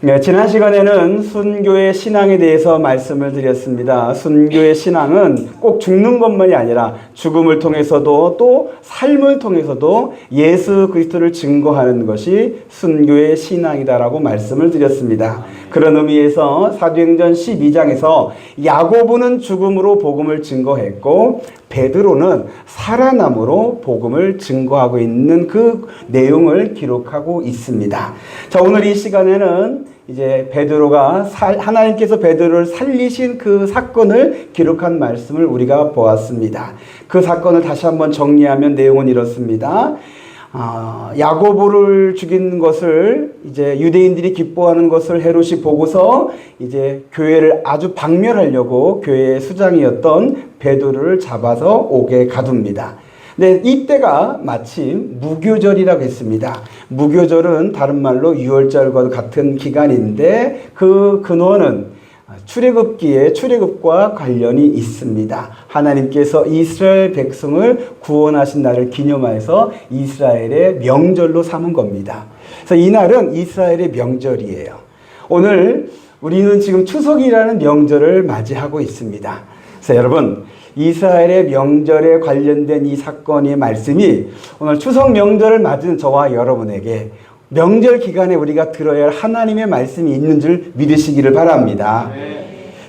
네, 지난 시간에는 순교의 신앙에 대해서 말씀을 드렸습니다. 순교의 신앙은 꼭 죽는 것만이 아니라 죽음을 통해서도 또 삶을 통해서도 예수 그리스도를 증거하는 것이 순교의 신앙이다라고 말씀을 드렸습니다. 그런 의미에서 사도행전 12장에서 야고보는 죽음으로 복음을 증거했고 베드로는 살아남으로 복음을 증거하고 있는 그 내용을 기록하고 있습니다. 자, 오늘 이 시간에는 이제 베드로가 하나님께서 베드로를 살리신 그 사건을 기록한 말씀을 우리가 보았습니다. 그 사건을 다시 한번 정리하면 내용은 이렇습니다. 야고보를 죽인 것을 이제 유대인들이 기뻐하는 것을 헤롯이 보고서 이제 교회를 아주 박멸하려고 교회의 수장이었던 베드로를 잡아서 옥에 가둡니다. 네, 이때가 마침 무교절이라고 했습니다. 무교절은 다른 말로 유월절과 같은 기간인데 그 근원은 출애굽기에 출애굽과 관련이 있습니다. 하나님께서 이스라엘 백성을 구원하신 날을 기념해서 이스라엘의 명절로 삼은 겁니다. 그래서 이날은 이스라엘의 명절이에요. 오늘 우리는 지금 추석이라는 명절을 맞이하고 있습니다. 그래서 여러분, 이스라엘의 명절에 관련된 이 사건의 말씀이 오늘 추석 명절을 맞은 저와 여러분에게 명절 기간에 우리가 들어야 할 하나님의 말씀이 있는 줄 믿으시기를 바랍니다.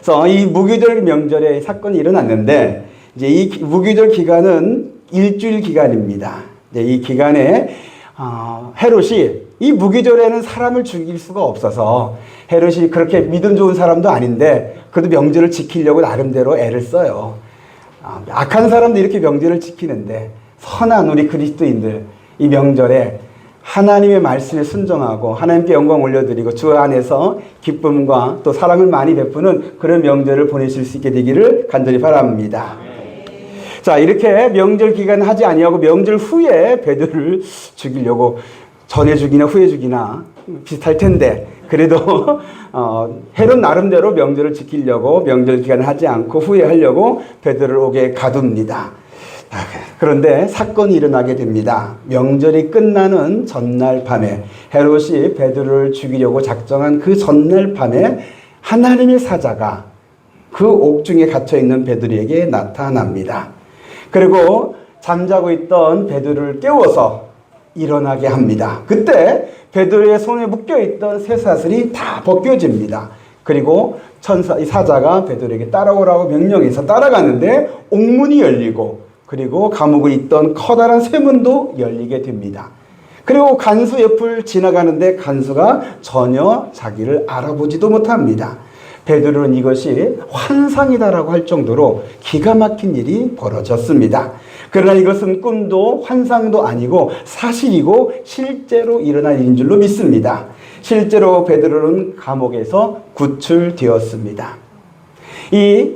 그래서 이 무교절 명절에 사건이 일어났는데 이제 이 무교절 기간은 일주일 기간입니다. 이제 이 기간에 헤롯이 이 무교절에는 사람을 죽일 수가 없어서 헤롯이 그렇게 믿음 좋은 사람도 아닌데 그래도 명절을 지키려고 나름대로 애를 써요. 악한 사람도 이렇게 명절을 지키는데 선한 우리 그리스도인들 이 명절에 하나님의 말씀에 순종하고 하나님께 영광 올려드리고 주 안에서 기쁨과 또 사랑을 많이 베푸는 그런 명절을 보내실 수 있게 되기를 간절히 바랍니다. 자, 이렇게 명절 기간 하지 아니하고 명절 후에 베드로를 죽이려고 전에 죽이나 후에 죽이나 비슷할 텐데 그래도 헤롯 나름대로 명절을 지키려고 명절 기간을 하지 않고 후에 하려고 베드로를 옥에 가둡니다. 그런데 사건이 일어나게 됩니다. 명절이 끝나는 전날 밤에 헤롯이 베드로를 죽이려고 작정한 그 전날 밤에 하나님의 사자가 그 옥중에 갇혀있는 베드로에게 나타납니다. 그리고 잠자고 있던 베드로를 깨워서 일어나게 합니다. 그때 베드로의 손에 묶여있던 쇠사슬이 다 벗겨집니다. 그리고 이 사자가 베드로에게 따라오라고 명령해서 따라가는데 옥문이 열리고 그리고 감옥에 있던 커다란 쇠문도 열리게 됩니다. 그리고 간수 옆을 지나가는데 간수가 전혀 자기를 알아보지도 못합니다. 베드로는 이것이 환상이다라고 할 정도로 기가 막힌 일이 벌어졌습니다. 그러나 이것은 꿈도 환상도 아니고 사실이고 실제로 일어난 일인 줄로 믿습니다. 실제로 베드로는 감옥에서 구출되었습니다. 이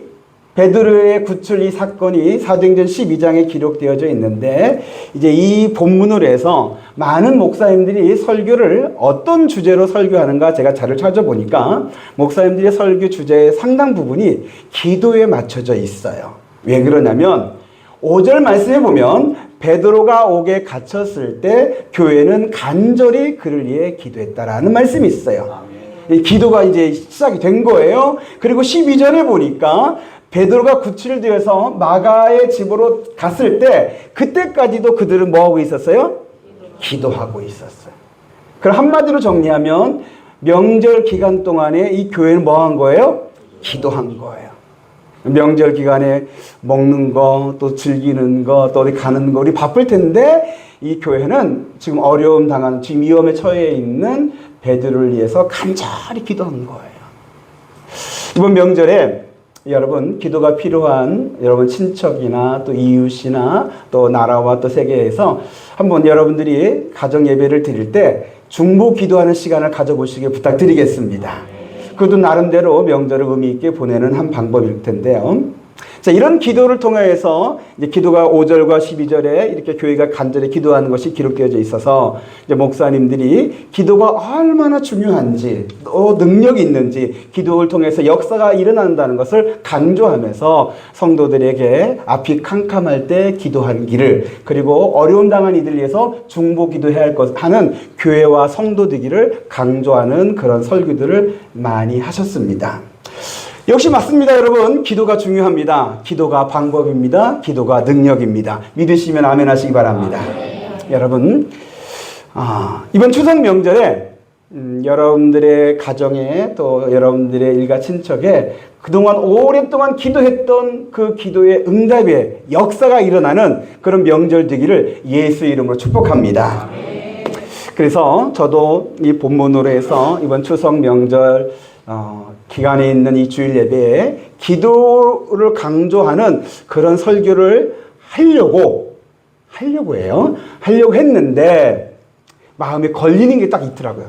베드로의 구출 이 사건이 사도행전 12장에 기록되어져 있는데 이제 이 본문으로 해서 많은 목사님들이 설교를 어떤 주제로 설교하는가 제가 자료를 찾아보니까 목사님들의 설교 주제의 상당 부분이 기도에 맞춰져 있어요. 왜 그러냐면 5절 말씀에 보면 베드로가 옥에 갇혔을 때 교회는 간절히 그를 위해 기도했다라는 말씀이 있어요. 기도가 이제 시작이 된 거예요. 그리고 12절에 보니까 베드로가 구출되어서 마가의 집으로 갔을 때 그때까지도 그들은 뭐하고 있었어요? 기도하고 있었어요. 그럼 한마디로 정리하면 명절 기간 동안에 이 교회는 뭐한 거예요? 기도한 거예요. 명절 기간에 먹는 거, 또 즐기는 거, 또 어디 가는 거 우리 바쁠 텐데 이 교회는 지금 어려움 당하는 지금 위험에 처해 있는 베드로를 위해서 간절히 기도한 거예요. 이번 명절에 여러분 기도가 필요한 여러분 친척이나 또 이웃이나 또 나라와 또 세계에서 한번 여러분들이 가정 예배를 드릴 때 중보 기도하는 시간을 가져보시길 부탁드리겠습니다. 그것도 나름대로 명절을 의미 있게 보내는 한 방법일 텐데요. 자, 이런 기도를 통해서 이제 기도가 5절과 12절에 이렇게 교회가 간절히 기도하는 것이 기록되어져 있어서 이제 목사님들이 기도가 얼마나 중요한지, 또 능력이 있는지, 기도를 통해서 역사가 일어난다는 것을 강조하면서 성도들에게 앞이 캄캄할 때 기도하기를, 그리고 어려움 당한 이들을 위해서 중보 기도해야 할 것 하는 교회와 성도 되기를 강조하는 그런 설교들을 많이 하셨습니다. 역시 맞습니다, 여러분. 기도가 중요합니다. 기도가 방법입니다. 기도가 능력입니다. 믿으시면 아멘 하시기 바랍니다. 여러분, 이번 추석 명절에 여러분들의 가정에, 또 여러분들의 일가 친척에 그동안 오랫동안 기도했던 그 기도의 응답의 역사가 일어나는 그런 명절 되기를 예수 이름으로 축복합니다. 그래서 저도 이 본문으로 해서 이번 추석 명절 기간에 있는 이 주일 예배에 기도를 강조하는 그런 설교를 하려고 했는데 마음에 걸리는 게 딱 있더라고요.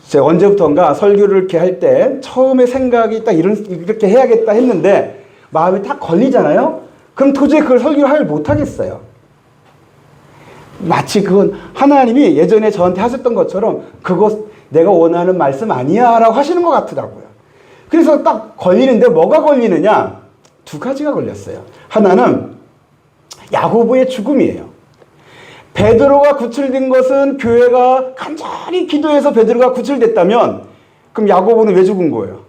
제가 언제부턴가 설교를 이렇게 할 때 처음에 생각이 딱 이렇게 해야겠다 했는데 마음에 딱 걸리잖아요. 그럼 도저히 그걸 설교를 못하겠어요. 마치 그건 하나님이 예전에 저한테 하셨던 것처럼 그거 내가 원하는 말씀 아니야 라고 하시는 것 같더라고요. 그래서 딱 걸리는데 뭐가 걸리느냐? 두 가지가 걸렸어요. 하나는 야고보의 죽음이에요. 베드로가 구출된 것은 교회가 간절히 기도해서 베드로가 구출됐다면 그럼 야고보는 왜 죽은 거예요?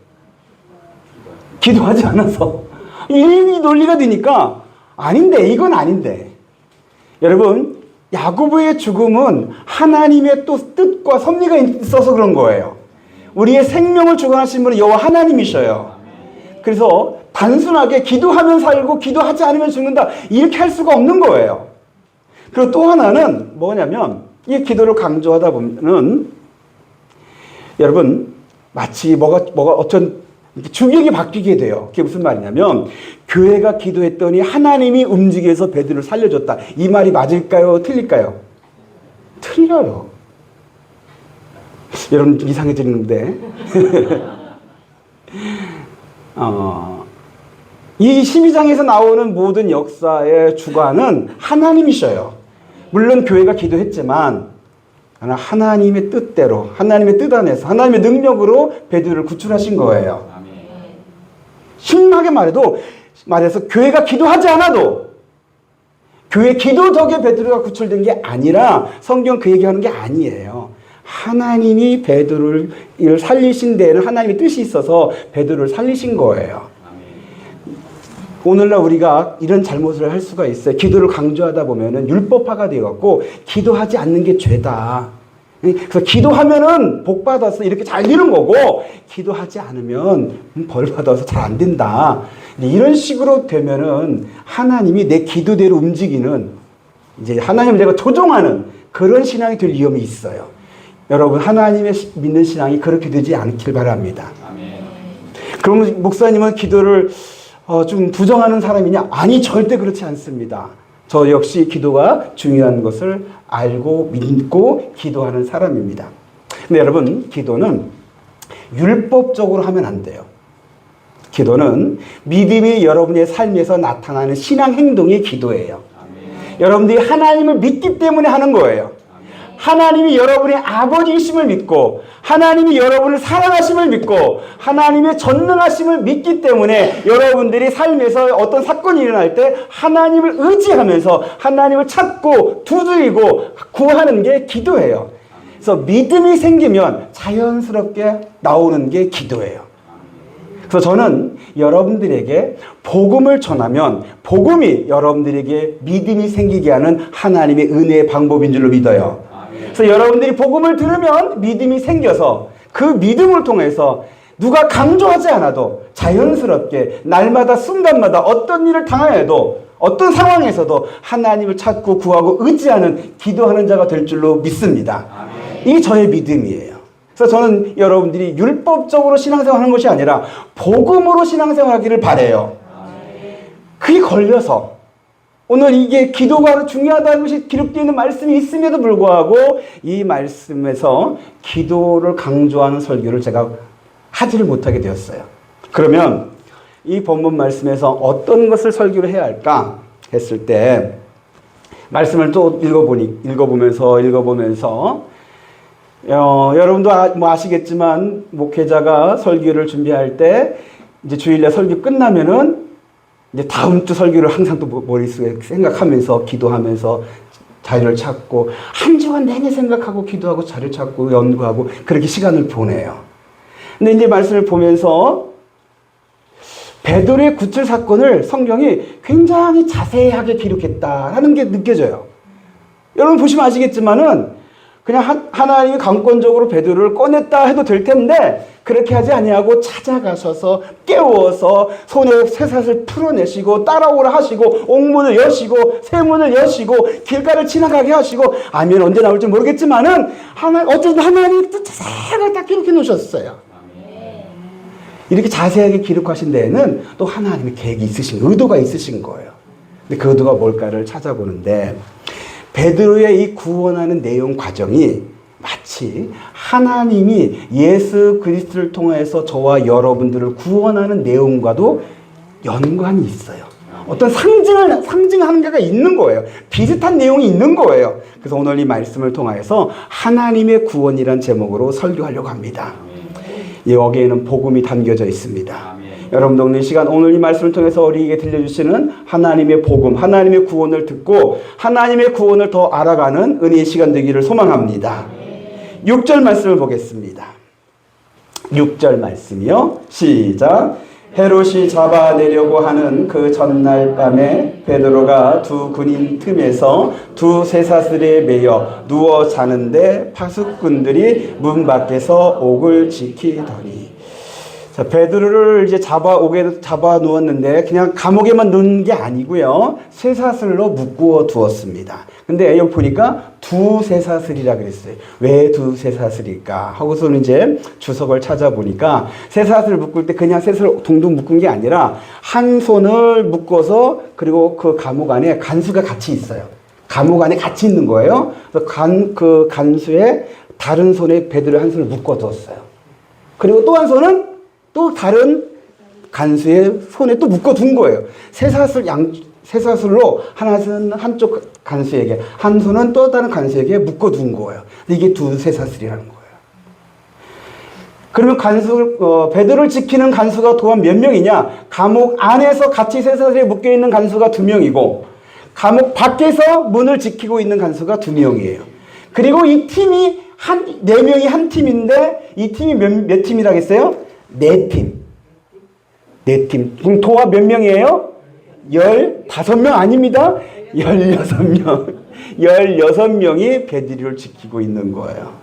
기도하지 않아서. 이 논리가 되니까 아닌데, 이건 아닌데. 여러분, 야고보의 죽음은 하나님의 또 뜻과 섭리가 있어서 그런 거예요. 우리의 생명을 주관하신 분은 여호와 하나님이셔요. 그래서 단순하게 기도하면 살고 기도하지 않으면 죽는다 이렇게 할 수가 없는 거예요. 그리고 또 하나는 뭐냐면 이 기도를 강조하다 보면은 여러분 마치 뭐가 어떤 주객이 바뀌게 돼요. 그게 무슨 말이냐면 교회가 기도했더니 하나님이 움직여서 베드로를 살려줬다. 이 말이 맞을까요? 틀릴까요? 틀려요. 여러분 이상해지는데 이 12장에서 나오는 모든 역사의 주관은 하나님이셔요. 물론 교회가 기도했지만 하나님의 뜻대로, 하나님의 뜻 안에서, 하나님의 능력으로 베드로를 구출하신 거예요. 심하게 말해서 교회가 기도하지 않아도 교회 기도 덕에 베드로가 구출된 게 아니라 성경 그 얘기하는 게 아니에요. 하나님이 베드로를 살리신 데에는 하나님의 뜻이 있어서 베드로를 살리신 거예요. 오늘날 우리가 이런 잘못을 할 수가 있어요. 기도를 강조하다 보면은 율법화가 되어갖고 기도하지 않는 게 죄다. 그래서 기도하면은 복 받아서 이렇게 잘 되는 거고 기도하지 않으면 벌 받아서 잘 안 된다. 이런 식으로 되면은 하나님이 내 기도대로 움직이는 이제 하나님을 내가 조종하는 그런 신앙이 될 위험이 있어요. 여러분 하나님의 믿는 신앙이 그렇게 되지 않길 바랍니다. 그러면 목사님은 기도를 좀 부정하는 사람이냐? 아니, 절대 그렇지 않습니다. 저 역시 기도가 중요한 것을 알고 믿고 기도하는 사람입니다. 근데 여러분, 기도는 율법적으로 하면 안 돼요. 기도는 믿음이 여러분의 삶에서 나타나는 신앙 행동이 기도예요. 여러분들이 하나님을 믿기 때문에 하는 거예요. 하나님이 여러분의 아버지이심을 믿고 하나님이 여러분을 사랑하심을 믿고 하나님의 전능하심을 믿기 때문에 여러분들이 삶에서 어떤 사건이 일어날 때 하나님을 의지하면서 하나님을 찾고 두드리고 구하는 게 기도예요. 그래서 믿음이 생기면 자연스럽게 나오는 게 기도예요. 그래서 저는 여러분들에게 복음을 전하면 복음이 여러분들에게 믿음이 생기게 하는 하나님의 은혜의 방법인 줄로 믿어요. 그래서 여러분들이 복음을 들으면 믿음이 생겨서 그 믿음을 통해서 누가 강조하지 않아도 자연스럽게 날마다 순간마다 어떤 일을 당하여도 어떤 상황에서도 하나님을 찾고 구하고 의지하는 기도하는 자가 될 줄로 믿습니다. 이게 저의 믿음이에요. 그래서 저는 여러분들이 율법적으로 신앙생활 하는 것이 아니라 복음으로 신앙생활 하기를 바라요. 그게 걸려서 오늘 이게 기도가 중요하다는 것이 기록되어 있는 말씀이 있음에도 불구하고 이 말씀에서 기도를 강조하는 설교를 제가 하지를 못하게 되었어요. 그러면 이 본문 말씀에서 어떤 것을 설교를 해야 할까 했을 때 말씀을 또 읽어보면서 여러분도 아시겠지만 목회자가 설교를 준비할 때 이제 주일날 설교 끝나면은 이제 다음 주 설교를 항상 또 머릿속에 생각하면서 기도하면서 자료를 찾고 한 주간 내내 생각하고 기도하고 자료 찾고 연구하고 그렇게 시간을 보내요. 근데 이제 말씀을 보면서 베드로의 구출 사건을 성경이 굉장히 자세하게 기록했다라는 게 느껴져요. 여러분 보시면 아시겠지만은 그냥 하나님이 강권적으로 베드로를 꺼냈다 해도 될 텐데 그렇게 하지 아니하고 찾아가셔서 깨워서 손에 쇠사슬 풀어내시고 따라오라 하시고 옥문을 여시고 세문을 여시고 길가를 지나가게 하시고 아멘 언제 나올지 모르겠지만은 어쨌든 하나님이 또 자세하게 다 기록해 놓으셨어요. 이렇게 자세하게 기록하신 데에는 또 하나님의 계획이 있으신 의도가 있으신 거예요. 근데 그 의도가 뭘까를 찾아보는데 베드로의 이 구원하는 내용 과정이 마치 하나님이 예수 그리스도를 통해서 저와 여러분들을 구원하는 내용과도 연관이 있어요. 어떤 상징하는 게가 있는 거예요. 비슷한 내용이 있는 거예요. 그래서 오늘 이 말씀을 통해서 하나님의 구원이란 제목으로 설교하려고 합니다. 여기에는 복음이 담겨져 있습니다. 여러분도 오늘 시간 오늘 이 말씀을 통해서 우리에게 들려주시는 하나님의 복음, 하나님의 구원을 듣고 하나님의 구원을 더 알아가는 은혜의 시간 되기를 소망합니다. 6절 말씀을 보겠습니다. 6절 말씀이요. 시작. 헤롯이 잡아내려고 하는 그 전날 밤에 베드로가 두 군인 틈에서 두 쇠사슬에 매여 누워 자는데 파수꾼들이 문 밖에서 옥을 지키더니. 자, 베드로를 이제 옥에 잡아 누웠는데 그냥 감옥에만 넣은 게 아니고요. 쇠사슬로 묶어 두었습니다. 근데 여기 보니까 두 쇠사슬이라 그랬어요. 왜 두 쇠사슬일까? 하고서는 이제 주석을 찾아보니까 쇠사슬을 묶을 때 그냥 쇠사슬 동동 묶은 게 아니라 한 손을 묶어서 그리고 그 감옥 안에 간수가 같이 있어요. 감옥 안에 같이 있는 거예요. 그래서 그 간수의 다른 손에 베드로의 한 손을 묶어 두었어요. 그리고 또 한 손은 또 다른 간수의 손에 또 묶어둔 거예요. 쇠사슬로 하나는 한쪽 간수에게, 한 손은 또 다른 간수에게 묶어둔 거예요. 이게 두 쇠사슬이라는 거예요. 그러면 베드로를 지키는 간수가 또한 몇 명이냐? 감옥 안에서 같이 쇠사슬에 묶여있는 간수가 2명이고, 감옥 밖에서 문을 지키고 있는 간수가 2명이에요. 그리고 이 팀이 4명이 한 팀인데, 이 팀이 몇 팀이라고 했어요? 4팀. 4팀. 그럼 도와 몇 명이에요? 15명 아닙니다. 16명. 16명이 베드로를 지키고 있는 거예요.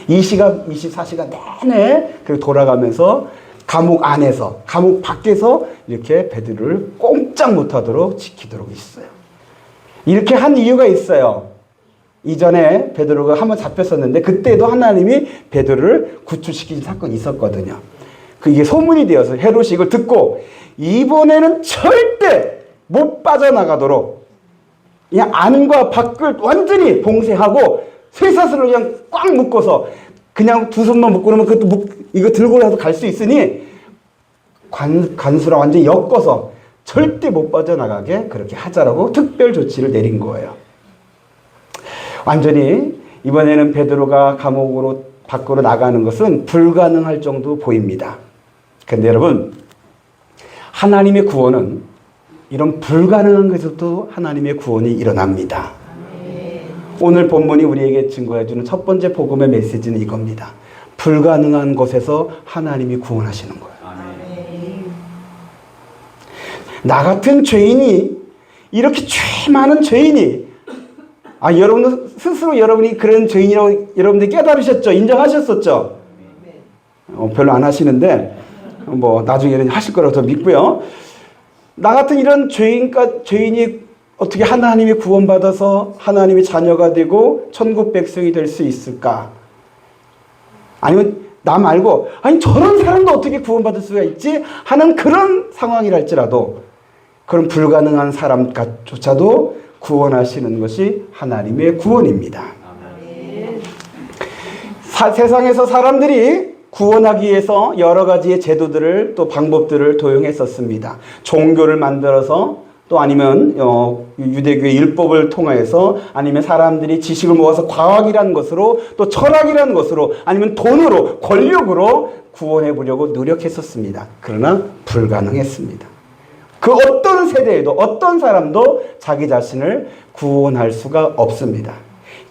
24시간 내내 돌아가면서 감옥 안에서, 감옥 밖에서 이렇게 베드로를 꼼짝 못하도록 지키도록 있어요. 이렇게 한 이유가 있어요. 이전에 베드로가 한번 잡혔었는데 그때도 하나님이 베드로를 구출시킨 사건이 있었거든요. 이게 소문이 되어서 헤롯이 이걸 듣고 이번에는 절대 못 빠져나가도록 그냥 안과 밖을 완전히 봉쇄하고 쇠사슬로 그냥 꽉 묶어서 그냥 두 손만 묶고 그러면 그것도 이거 들고라도 갈 수 있으니 간수랑 완전히 엮어서 절대 못 빠져나가게 그렇게 하자라고 특별 조치를 내린 거예요. 완전히 이번에는 베드로가 감옥으로 밖으로 나가는 것은 불가능할 정도 보입니다. 그런데 여러분, 하나님의 구원은 이런 불가능한 것에서도 하나님의 구원이 일어납니다. 오늘 본문이 우리에게 증거해주는 첫 번째 복음의 메시지는 이겁니다. 불가능한 것에서 하나님이 구원하시는 거예요. 나 같은 죄인이, 이렇게 죄 많은 죄인이, 여러분도 스스로 여러분이 그런 죄인이라고 여러분들이 깨달으셨죠? 인정하셨었죠? 별로 안 하시는데, 나중에는 하실 거라고 더 믿고요. 나 같은 이런 죄인이 어떻게 하나님이 구원받아서 하나님의 자녀가 되고 천국 백성이 될 수 있을까? 아니면 나 말고, 저런 사람도 어떻게 구원받을 수가 있지? 하는 그런 상황이랄지라도 그런 불가능한 사람조차도 구원하시는 것이 하나님의 구원입니다. 세상에서 사람들이 구원하기 위해서 여러 가지의 제도들을 또 방법들을 도용했었습니다. 종교를 만들어서 또 아니면 유대교의 율법을 통해서 아니면 사람들이 지식을 모아서 과학이라는 것으로 또 철학이라는 것으로 아니면 돈으로 권력으로 구원해 보려고 노력했었습니다. 그러나 불가능했습니다. 그 어떤 세대에도 어떤 사람도 자기 자신을 구원할 수가 없습니다.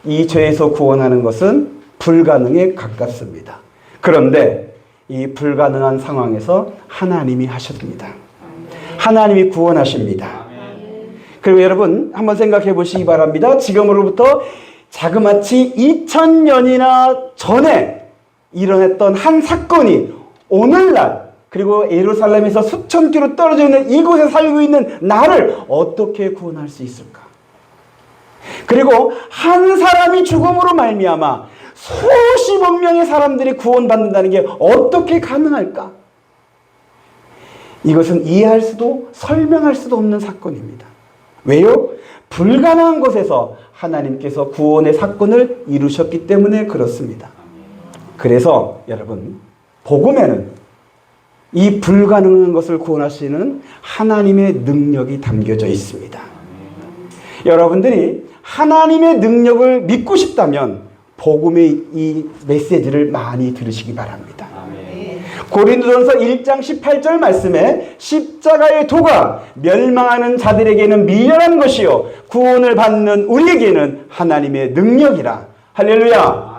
이 죄에서 구원하는 것은 불가능에 가깝습니다. 그런데 이 불가능한 상황에서 하나님이 하십니다. 하나님이 구원하십니다. 그리고 여러분 한번 생각해 보시기 바랍니다. 지금으로부터 자그마치 2000년이나 전에 일어났던 한 사건이 오늘날 그리고 예루살렘에서 수천 킬로 떨어져 있는 이곳에 살고 있는 나를 어떻게 구원할 수 있을까? 그리고 한 사람이 죽음으로 말미암아 수십억 명의 사람들이 구원받는다는 게 어떻게 가능할까? 이것은 이해할 수도 설명할 수도 없는 사건입니다. 왜요? 불가능한 곳에서 하나님께서 구원의 사건을 이루셨기 때문에 그렇습니다. 그래서 여러분 복음에는 이 불가능한 것을 구원하시는 하나님의 능력이 담겨져 있습니다. 여러분들이 하나님의 능력을 믿고 싶다면 복음의 이 메시지를 많이 들으시기 바랍니다. 고린도전서 1장 18절 말씀에 십자가의 도가 멸망하는 자들에게는 미련한 것이요 구원을 받는 우리에게는 하나님의 능력이라. 할렐루야.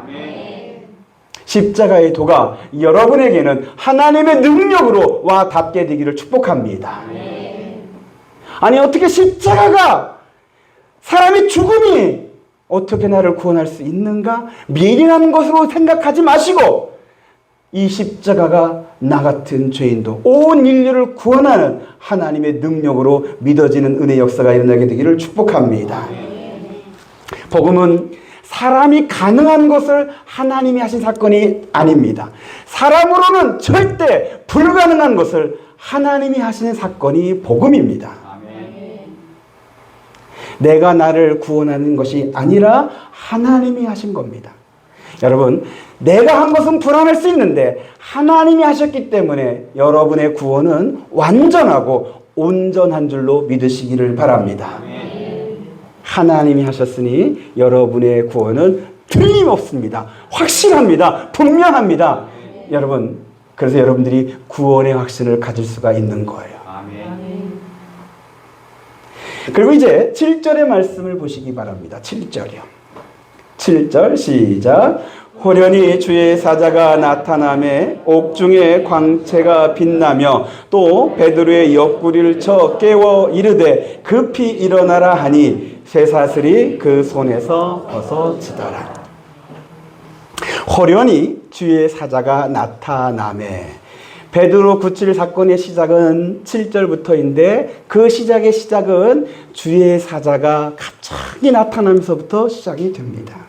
십자가의 도가 여러분에게는 하나님의 능력으로 와 닿게 되기를 축복합니다. 아니 어떻게 십자가가 사람의 죽음이 어떻게 나를 구원할 수 있는가? 미련한 것으로 생각하지 마시고 이 십자가가 나 같은 죄인도 온 인류를 구원하는 하나님의 능력으로 믿어지는 은혜 역사가 일어나게 되기를 축복합니다. 복음은 사람이 가능한 것을 하나님이 하신 사건이 아닙니다. 사람으로는 절대 불가능한 것을 하나님이 하시는 사건이 복음입니다. 내가 나를 구원하는 것이 아니라 하나님이 하신 겁니다. 여러분, 내가 한 것은 불안할 수 있는데 하나님이 하셨기 때문에 여러분의 구원은 완전하고 온전한 줄로 믿으시기를 바랍니다. 하나님이 하셨으니 여러분의 구원은 틀림없습니다. 확실합니다. 분명합니다. 여러분, 그래서 여러분들이 구원의 확신을 가질 수가 있는 거예요. 그리고 이제 7절의 말씀을 보시기 바랍니다. 7절이요. 7절 시작. 호련히 주의 사자가 나타나매 옥중에 광채가 빛나며 또 베드로의 옆구리를 쳐 깨워 이르되 급히 일어나라 하니 쇠사슬이 그 손에서 벗어지더라. 호련히 주의 사자가 나타나매 베드로 구칠 사건의 시작은 7절부터인데 그 시작의 시작은 주의 사자가 갑자기 나타나면서부터 시작이 됩니다.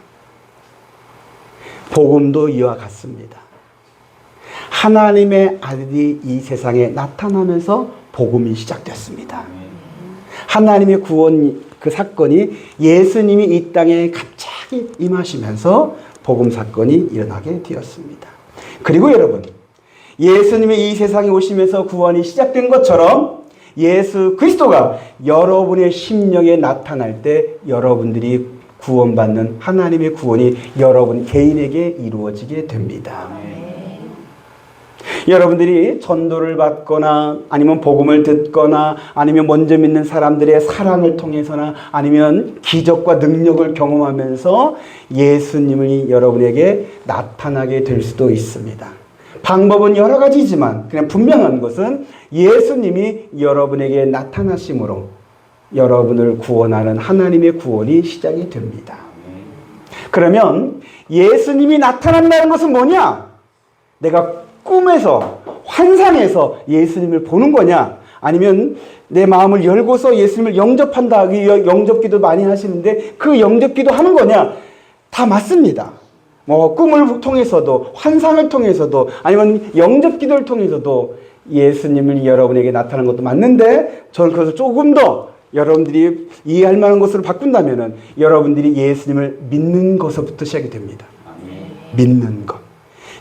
복음도 이와 같습니다. 하나님의 아들이 이 세상에 나타나면서 복음이 시작됐습니다. 하나님의 구원 그 사건이 예수님이 이 땅에 갑자기 임하시면서 복음 사건이 일어나게 되었습니다. 그리고 여러분, 예수님이 이 세상에 오시면서 구원이 시작된 것처럼 예수 그리스도가 여러분의 심령에 나타날 때 여러분들이 구원받는 하나님의 구원이 여러분 개인에게 이루어지게 됩니다. 여러분들이 전도를 받거나 아니면 복음을 듣거나 아니면 먼저 믿는 사람들의 사랑을 통해서나 아니면 기적과 능력을 경험하면서 예수님이 여러분에게 나타나게 될 수도 있습니다. 방법은 여러 가지지만 그냥 분명한 것은 예수님이 여러분에게 나타나심으로 여러분을 구원하는 하나님의 구원이 시작이 됩니다. 그러면 예수님이 나타난다는 것은 뭐냐? 내가 꿈에서 환상에서 예수님을 보는 거냐? 아니면 내 마음을 열고서 예수님을 영접한다. 영접기도 많이 하시는데 그 영접기도 하는 거냐? 다 맞습니다. 꿈을 통해서도 환상을 통해서도 아니면 영접기도를 통해서도 예수님을 여러분에게 나타나는 것도 맞는데 저는 그것을 조금 더 여러분들이 이해할 만한 것으로 바꾼다면 여러분들이 예수님을 믿는 것부터 시작이 됩니다. 믿는 것.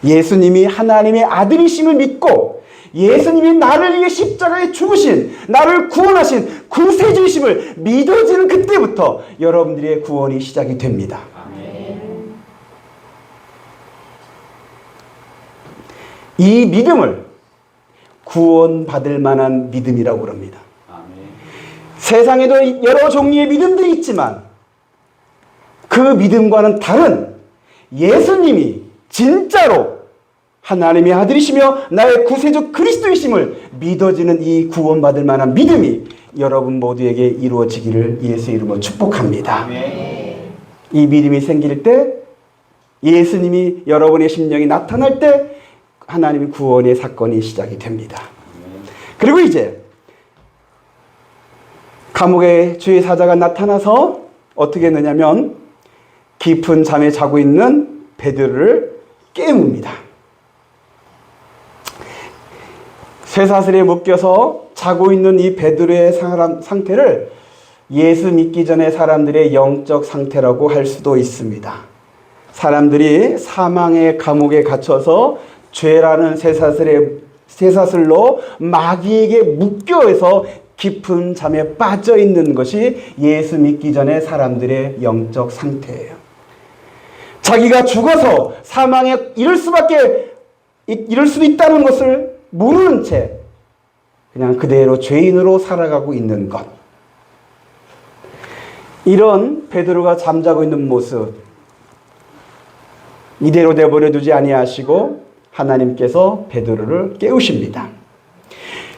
예수님이 하나님의 아들이심을 믿고 예수님이 나를 위해 십자가에 죽으신, 나를 구원하신 구세주이심을 믿어지는 그때부터 여러분들의 구원이 시작이 됩니다. 이 믿음을 구원받을 만한 믿음이라고 그럽니다. 세상에도 여러 종류의 믿음들이 있지만 그 믿음과는 다른 예수님이 진짜로 하나님의 아들이시며 나의 구세주 그리스도이심을 믿어지는 이 구원받을 만한 믿음이 여러분 모두에게 이루어지기를 예수의 이름으로 축복합니다. 이 믿음이 생길 때, 예수님이 여러분의 심령에 나타날 때 하나님의 구원의 사건이 시작이 됩니다. 그리고 이제 감옥에 주의 사자가 나타나서 어떻게 했느냐면 깊은 잠에 자고 있는 베드로를 깨웁니다. 쇠사슬에 묶여서 자고 있는 이 베드로의 상태를 예수 믿기 전에 사람들의 영적 상태라고 할 수도 있습니다. 사람들이 사망의 감옥에 갇혀서 죄라는 쇠사슬로 마귀에게 묶여서 깊은 잠에 빠져 있는 것이 예수 믿기 전에 사람들의 영적 상태예요. 자기가 죽어서 사망에 이를 수도 있다는 것을 모르는 채 그냥 그대로 죄인으로 살아가고 있는 것. 이런 베드로가 잠자고 있는 모습, 이대로 내버려 두지 아니하시고 하나님께서 베드로를 깨우십니다.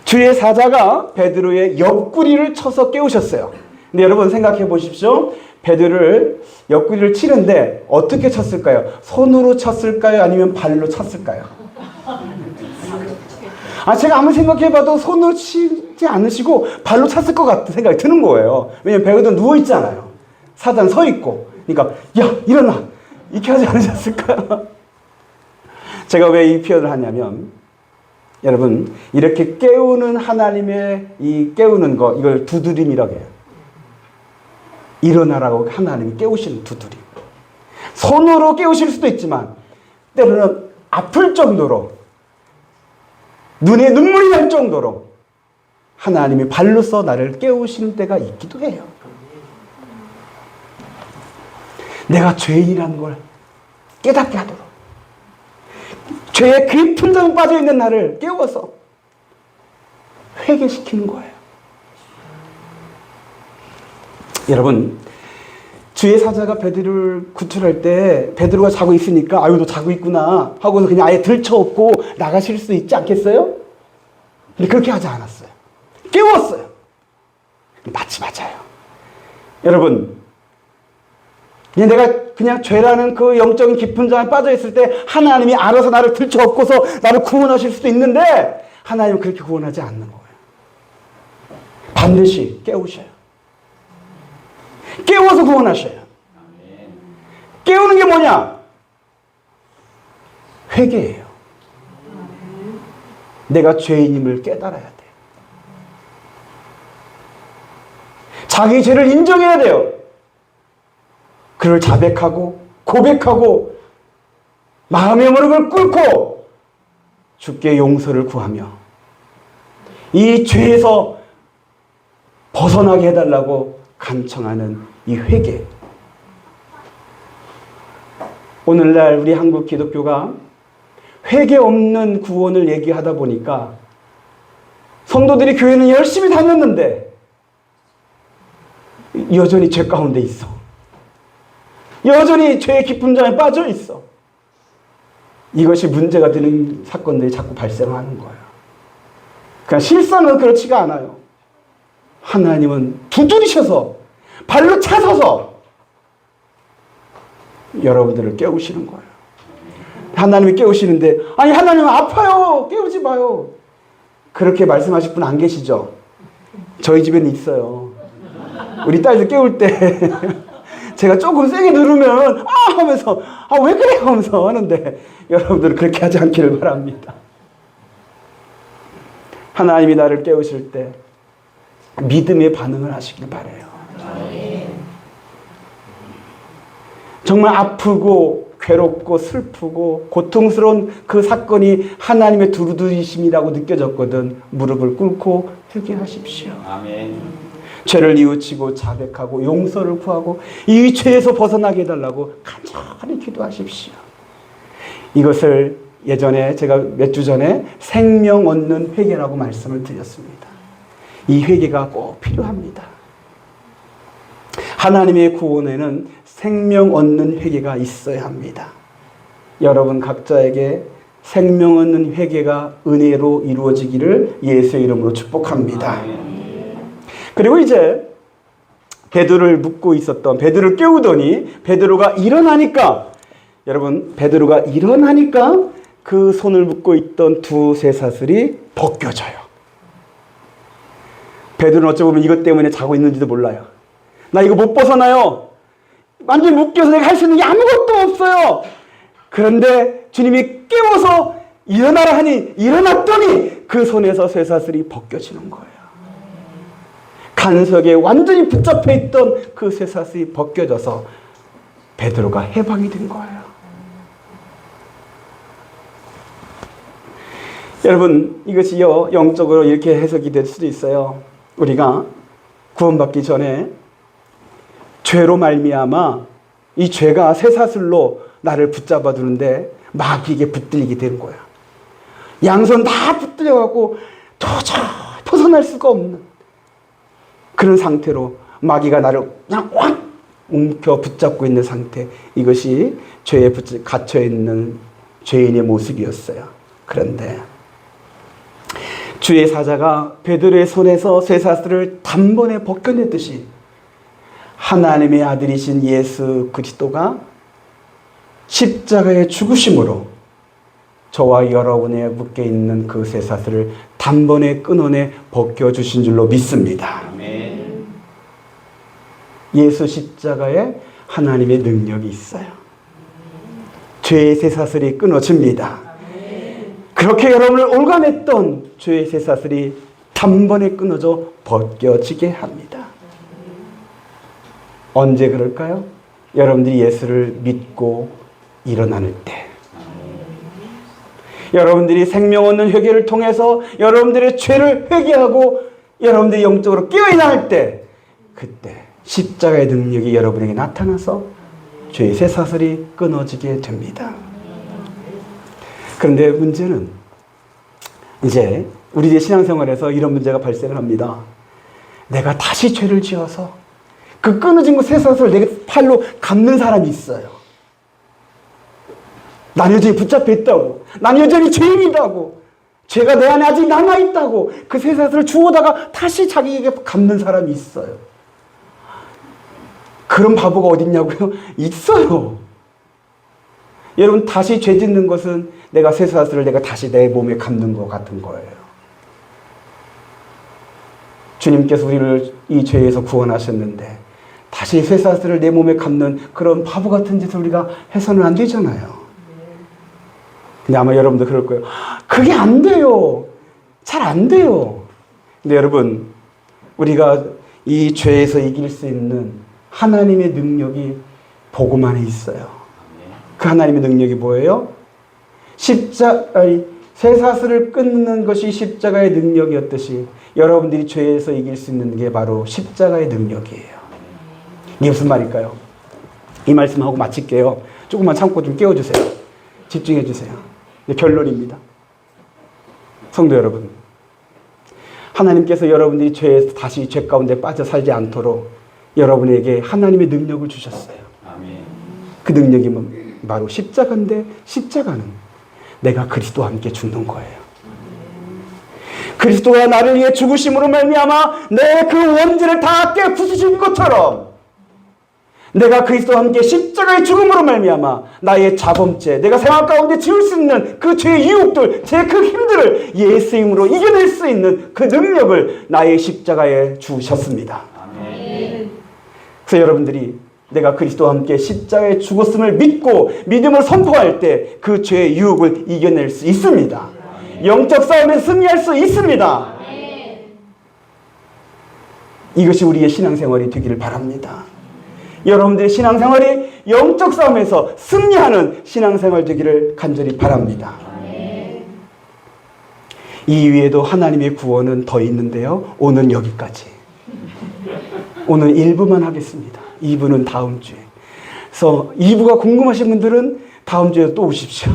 주의 사자가 베드로의 옆구리를 쳐서 깨우셨어요. 근데 여러분 생각해 보십시오. 베드로를 옆구리를 치는데 어떻게 쳤을까요? 손으로 쳤을까요? 아니면 발로 쳤을까요? 제가 아무리 생각해봐도 손으로 치지 않으시고 발로 찼을 것 같은 생각이 드는 거예요. 왜냐면 베드로 누워있잖아요. 사자는 서있고. 그러니까 야 일어나! 이렇게 하지 않으셨을까요? 제가 왜 이 표현을 하냐면 여러분 이렇게 깨우는 하나님의 이 깨우는 거, 이걸 두드림이라고 해요. 일어나라고 하나님이 깨우시는 두드림. 손으로 깨우실 수도 있지만 때로는 아플 정도로, 눈에 눈물이 날 정도로 하나님이 발로써 나를 깨우시는 때가 있기도 해요. 내가 죄인이라는 걸 깨닫게 하도록, 죄의 깊은 잠에 빠져있는 나를 깨워서 회개시키는 거예요. 여러분, 주의 사자가 베드로를 구출할 때 베드로가 자고 있으니까 아유 너 자고 있구나 하고서 그냥 아예 들쳐업고 나가실 수 있지 않겠어요? 근데 그렇게 하지 않았어요. 깨웠어요. 마치 맞아요. 여러분, 내가 그냥 죄라는 그 영적인 깊은 잠에 빠져있을 때 하나님이 알아서 나를 들쳐업고서 나를 구원하실 수도 있는데 하나님은 그렇게 구원하지 않는 거예요. 반드시 깨우셔요. 깨워서 구원하셔요. 깨우는 게 뭐냐? 회개예요. 내가 죄인임을 깨달아야 돼. 자기 죄를 인정해야 돼요. 그를 자백하고 고백하고 마음의 무릎을 꿇고 주께 용서를 구하며 이 죄에서 벗어나게 해달라고 간청하는 이 회개. 오늘날 우리 한국 기독교가 회개 없는 구원을 얘기하다 보니까 성도들이 교회는 열심히 다녔는데 여전히 죄 가운데 있어. 여전히 죄의 깊은 잠에 빠져 있어. 이것이 문제가 되는 사건들이 자꾸 발생하는 거예요. 그러니까 실상은 그렇지가 않아요. 하나님은 두드리셔서 발로 차서서 여러분들을 깨우시는 거예요. 하나님이 깨우시는데 아니 하나님은 아파요. 깨우지 마요. 그렇게 말씀하실 분 안 계시죠? 저희 집에는 있어요. 우리 딸들 깨울 때 제가 조금 세게 누르면 하면서 왜 그래 하면서 하는데 여러분들은 그렇게 하지 않기를 바랍니다. 하나님이 나를 깨우실 때 믿음의 반응을 하시길 바라요. 정말 아프고 괴롭고 슬프고 고통스러운 그 사건이 하나님의 두루두리심이라고 느껴졌거든 무릎을 꿇고 회개하십시오. 아멘. 죄를 뉘우치고 자백하고 용서를 구하고 이 죄에서 벗어나게 해달라고 간절히 기도하십시오. 이것을 예전에 제가 몇 주 전에 생명 얻는 회개라고 말씀을 드렸습니다. 이 회개가 꼭 필요합니다. 하나님의 구원에는 생명 얻는 회개가 있어야 합니다. 여러분 각자에게 생명 얻는 회개가 은혜로 이루어지기를 예수의 이름으로 축복합니다. 그리고 이제 베드로를 묻고 있었던 베드로를 깨우더니 베드로가 일어나니까 여러분 베드로가 일어나니까 그 손을 묶고 있던 두 쇠사슬이 벗겨져요. 베드로는 어찌 보면 이것 때문에 자고 있는지도 몰라요. 나 이거 못 벗어나요. 완전히 묶여서 내가 할 수 있는 게 아무것도 없어요. 그런데 주님이 깨워서 일어나라 하니 일어났더니 그 손에서 쇠사슬이 벗겨지는 거예요. 간석에 완전히 붙잡혀 있던 그 쇠사슬이 벗겨져서 베드로가 해방이 된 거예요. 여러분 이것이요 영적으로 이렇게 해석이 될 수도 있어요. 우리가 구원받기 전에 죄로 말미암아 이 죄가 쇠사슬로 나를 붙잡아 두는데 마귀에게 붙들리게 되는 거야. 양손 다 붙들려갖고 도저히 벗어날 수가 없는 그런 상태로 마귀가 나를 그냥 확 움켜 붙잡고 있는 상태. 이것이 죄에 갇혀 있는 죄인의 모습이었어요. 그런데 주의 사자가 베드로의 손에서 쇠사슬을 단번에 벗겨내듯이 하나님의 아들이신 예수 그리스도가 십자가의 죽으심으로 저와 여러분의 묶여 있는 그 쇠사슬을 단번에 끊어내 벗겨주신 줄로 믿습니다. 아멘. 예수 십자가에 하나님의 능력이 있어요. 죄의 쇠사슬이 끊어집니다. 그렇게 여러분을 올가맸던 죄의 쇠사슬이 단번에 끊어져 벗겨지게 합니다. 언제 그럴까요? 여러분들이 예수를 믿고 일어나는 때. 여러분들이 생명 얻는 회개를 통해서 여러분들의 죄를 회개하고 여러분들이 영적으로 깨어나갈 때, 그때 십자가의 능력이 여러분에게 나타나서 죄의 쇠사슬이 끊어지게 됩니다. 그런데 문제는 이제 우리의 신앙생활에서 이런 문제가 발생을 합니다. 내가 다시 죄를 지어서 그 끊어진 그 쇠사슬을 내 팔로 감는 사람이 있어요. 난 여전히 붙잡혀 있다고. 난 여전히 죄인이라고. 죄가 내 안에 아직 남아있다고. 그 쇠사슬을 주워다가 다시 자기에게 감는 사람이 있어요. 그런 바보가 어딨냐고요? 있어요. 여러분 다시 죄 짓는 것은 내가 쇠사슬을 내가 다시 내 몸에 감는 것 같은 거예요. 주님께서 우리를 이 죄에서 구원하셨는데 다시 쇠사슬을 내 몸에 감는 그런 바보 같은 짓을 우리가 해서는 안 되잖아요. 근데 아마 여러분도 그럴 거예요. 그게 안 돼요. 잘 안 돼요. 근데 여러분 우리가 이 죄에서 이길 수 있는 하나님의 능력이 복음 안에 있어요. 그 하나님의 능력이 뭐예요? 쇠사슬을 끊는 것이 십자가의 능력이었듯이 여러분들이 죄에서 이길 수 있는 게 바로 십자가의 능력이에요. 이게 무슨 말일까요? 이 말씀하고 마칠게요. 조금만 참고 좀 깨워주세요. 집중해 주세요. 결론입니다. 성도 여러분, 하나님께서 여러분들이 죄에서 다시 죄 가운데 빠져 살지 않도록 여러분에게 하나님의 능력을 주셨어요. 아멘. 그 능력이 바로 십자가인데 십자가는 내가 그리스도와 함께 죽는 거예요. 그리스도가 나를 위해 죽으심으로 말미암아 내 그 원죄를 다 깨부수신 것처럼 내가 그리스도와 함께 십자가의 죽음으로 말미암아 나의 자범죄, 내가 생활 가운데 지을 수 있는 그 죄의 유혹들, 제 그 힘들을 예수의 힘으로 이겨낼 수 있는 그 능력을 나의 십자가에 주셨습니다. 아멘. 그래서 여러분들이 내가 그리스도와 함께 십자가에 죽었음을 믿고 믿음을 선포할 때 그 죄의 유혹을 이겨낼 수 있습니다. 영적 싸움에 승리할 수 있습니다. 이것이 우리의 신앙생활이 되기를 바랍니다. 여러분들의 신앙생활이 영적 싸움에서 승리하는 신앙생활 되기를 간절히 바랍니다. 이 위에도 하나님의 구원은 더 있는데요. 오늘 여기까지. 오늘 1부만 하겠습니다. 2부는 다음 주에. 그래서 2부가 궁금하신 분들은 다음 주에 또 오십시오.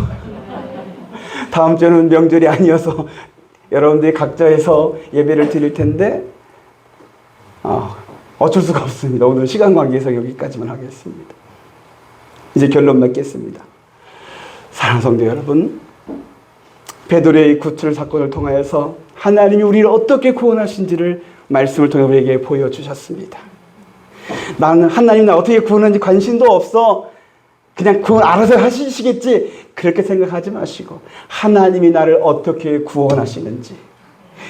다음 주는 명절이 아니어서 여러분들이 각자에서 예배를 드릴 텐데 어쩔 수가 없습니다. 오늘 시간 관계에서 여기까지만 하겠습니다. 이제 결론 맺겠습니다. 사랑하는 성도 여러분, 베드로의 구출 사건을 통하여서 하나님이 우리를 어떻게 구원하신지를 말씀을 통해 우리에게 보여주셨습니다. 나는 하나님 나 어떻게 구원하는지 관심도 없어. 그냥 구원 알아서 하시겠지. 그렇게 생각하지 마시고 하나님이 나를 어떻게 구원하시는지,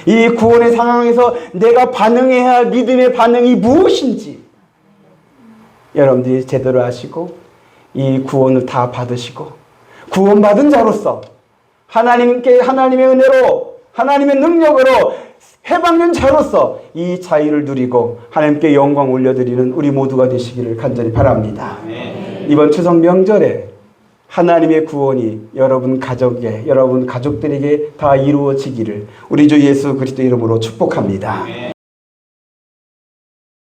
이 구원의 상황에서 내가 반응해야 할 믿음의 반응이 무엇인지 여러분들이 제대로 아시고 이 구원을 다 받으시고 구원받은 자로서 하나님의 은혜로 하나님의 능력으로 해방된 자로서 이 자유를 누리고 하나님께 영광 올려드리는 우리 모두가 되시기를 간절히 바랍니다. 이번 추석 명절에 하나님의 구원이 여러분 가족에, 여러분 가족들에게 다 이루어지기를 우리 주 예수 그리스도 이름으로 축복합니다.